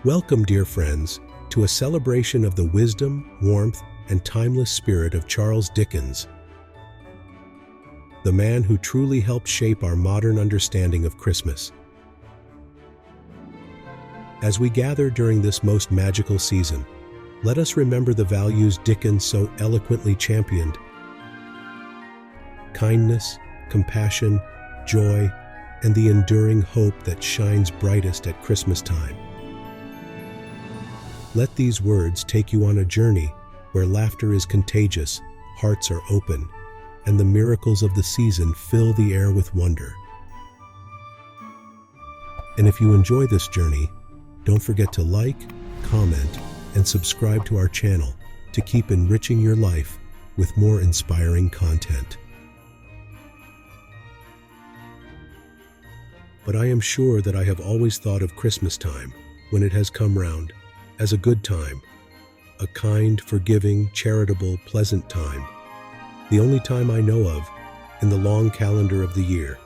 Welcome, dear friends, to a celebration of the wisdom, warmth, and timeless spirit of Charles Dickens, the man who truly helped shape our modern understanding of Christmas. As we gather during this most magical season, let us remember the values Dickens so eloquently championed: kindness, compassion, joy, and the enduring hope that shines brightest at Christmas time. Let these words take you on a journey where laughter is contagious, hearts are open, and the miracles of the season fill the air with wonder. And if you enjoy this journey, don't forget to like, comment, and subscribe to our channel to keep enriching your life with more inspiring content. But I am sure that I have always thought of Christmas time, when it has come round, as a good time, a kind, forgiving, charitable, pleasant time, the only time I know of in the long calendar of the year,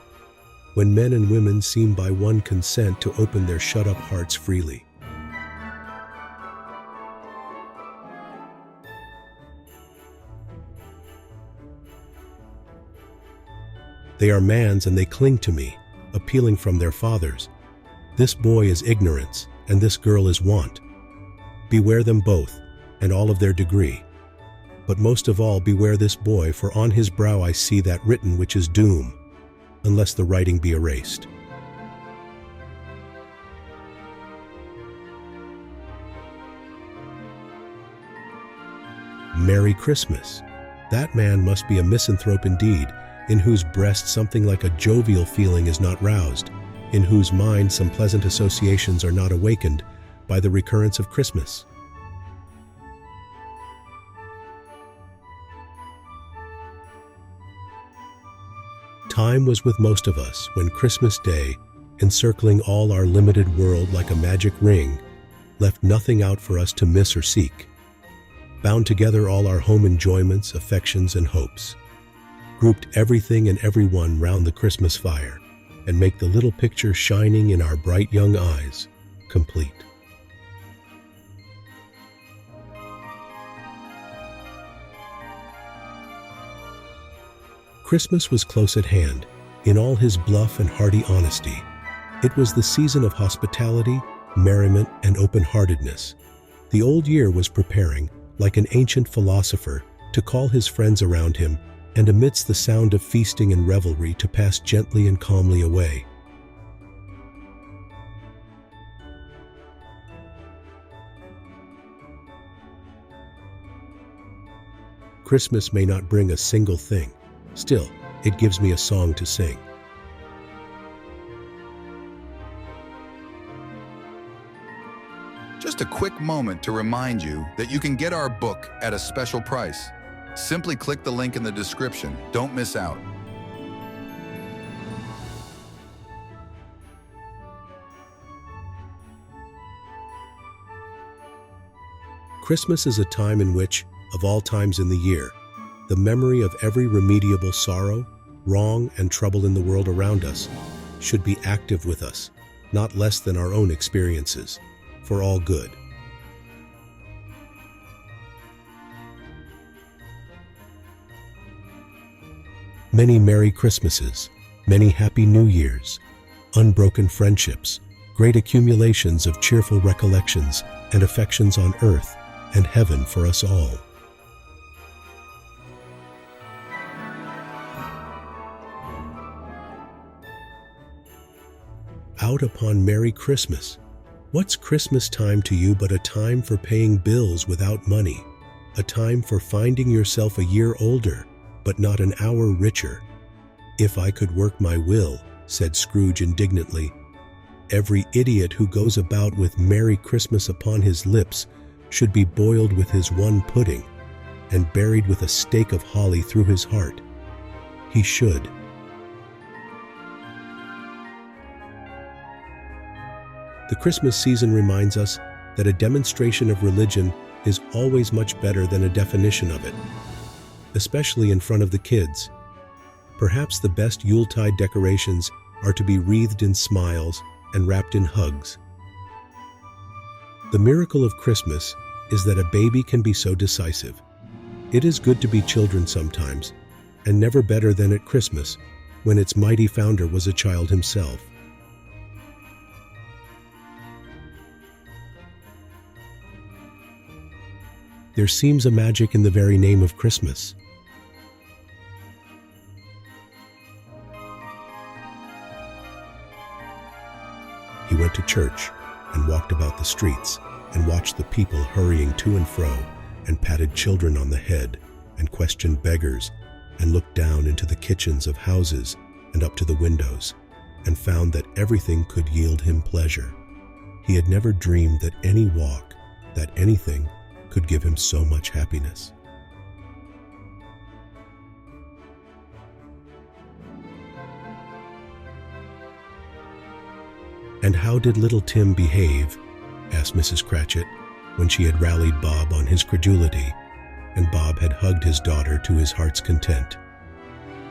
when men and women seem by one consent to open their shut-up hearts freely. They are man's and they cling to me, appealing from their fathers. This boy is ignorance, and this girl is want. Beware them both, and all of their degree. But most of all, beware this boy, for on his brow I see that written which is doom, unless the writing be erased. Merry Christmas! That man must be a misanthrope indeed, in whose breast something like a jovial feeling is not roused, in whose mind some pleasant associations are not awakened by the recurrence of Christmas. Time was with most of us when Christmas Day, encircling all our limited world like a magic ring, left nothing out for us to miss or seek, bound together all our home enjoyments, affections, and hopes, grouped everything and everyone round the Christmas fire, and make the little picture shining in our bright young eyes complete. Christmas was close at hand, in all his bluff and hearty honesty. It was the season of hospitality, merriment, and open-heartedness. The old year was preparing, like an ancient philosopher, to call his friends around him, and amidst the sound of feasting and revelry to pass gently and calmly away. Christmas may not bring a single thing. Still, it gives me a song to sing. Just a quick moment to remind you that you can get our book at a special price. Simply click the link in the description. Don't miss out. Christmas is a time in which, of all times in the year, the memory of every remediable sorrow, wrong, and trouble in the world around us should be active with us, not less than our own experiences, for all good. Many Merry Christmases, many Happy New Years, unbroken friendships, great accumulations of cheerful recollections and affections on earth and heaven for us all. Out upon Merry Christmas. What's Christmas time to you but a time for paying bills without money, a time for finding yourself a year older, but not an hour richer? If I could work my will, said Scrooge indignantly. Every idiot who goes about with Merry Christmas upon his lips should be boiled with his one pudding, and buried with a stake of holly through his heart. He should. The Christmas season reminds us that a demonstration of religion is always much better than a definition of it, especially in front of the kids. Perhaps the best Yuletide decorations are to be wreathed in smiles and wrapped in hugs. The miracle of Christmas is that a baby can be so decisive. It is good to be children sometimes, and never better than at Christmas, when its mighty founder was a child himself. There seems a magic in the very name of Christmas. He went to church and walked about the streets and watched the people hurrying to and fro, and patted children on the head and questioned beggars, and looked down into the kitchens of houses and up to the windows, and found that everything could yield him pleasure. He had never dreamed that any walk, that anything, could give him so much happiness. "And how did little Tim behave?" asked Mrs. Cratchit, when she had rallied Bob on his credulity, and Bob had hugged his daughter to his heart's content.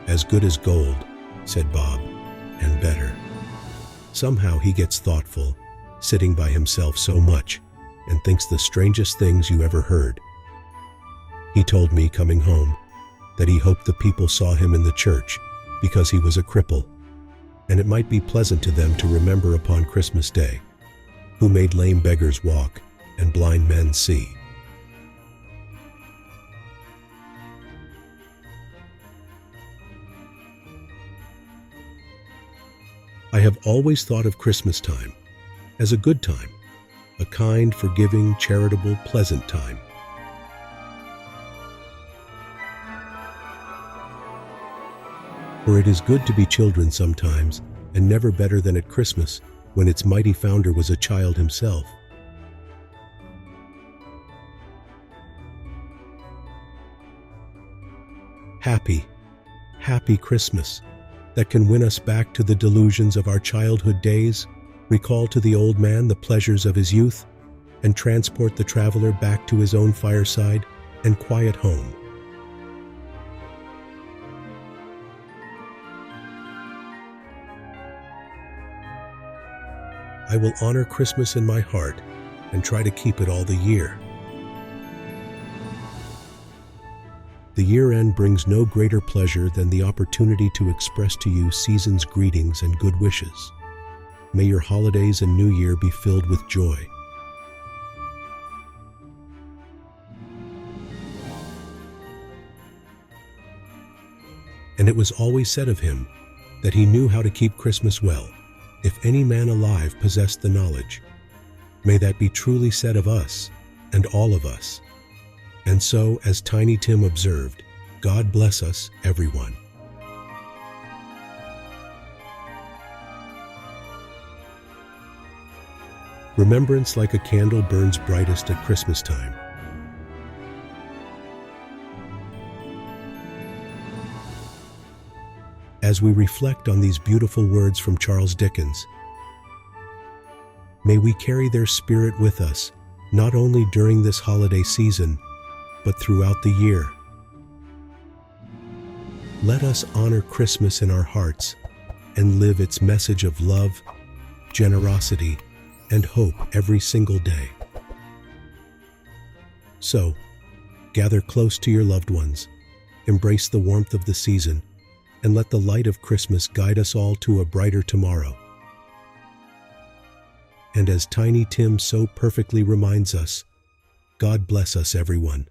"As good as gold," said Bob, "and better. Somehow he gets thoughtful, sitting by himself so much, and thinks the strangest things you ever heard. He told me, coming home, that he hoped the people saw him in the church because he was a cripple, and it might be pleasant to them to remember upon Christmas Day, who made lame beggars walk and blind men see." I have always thought of Christmas time as a good time, a kind, forgiving, charitable, pleasant time. For it is good to be children sometimes, and never better than at Christmas, when its mighty founder was a child himself. Happy, happy Christmas, that can win us back to the delusions of our childhood days, recall to the old man the pleasures of his youth, and transport the traveler back to his own fireside and quiet home. I will honor Christmas in my heart and try to keep it all the year. The year-end brings no greater pleasure than the opportunity to express to you season's greetings and good wishes. May your holidays and New Year be filled with joy. And it was always said of him that he knew how to keep Christmas well, if any man alive possessed the knowledge. May that be truly said of us, and all of us. And so, as Tiny Tim observed, God bless us, everyone. Remembrance like a candle burns brightest at Christmas time. As we reflect on these beautiful words from Charles Dickens, may we carry their spirit with us, not only during this holiday season, but throughout the year. Let us honor Christmas in our hearts and live its message of love, generosity, and hope every single day. So, gather close to your loved ones, embrace the warmth of the season, and let the light of Christmas guide us all to a brighter tomorrow. And as Tiny Tim so perfectly reminds us, God bless us, everyone.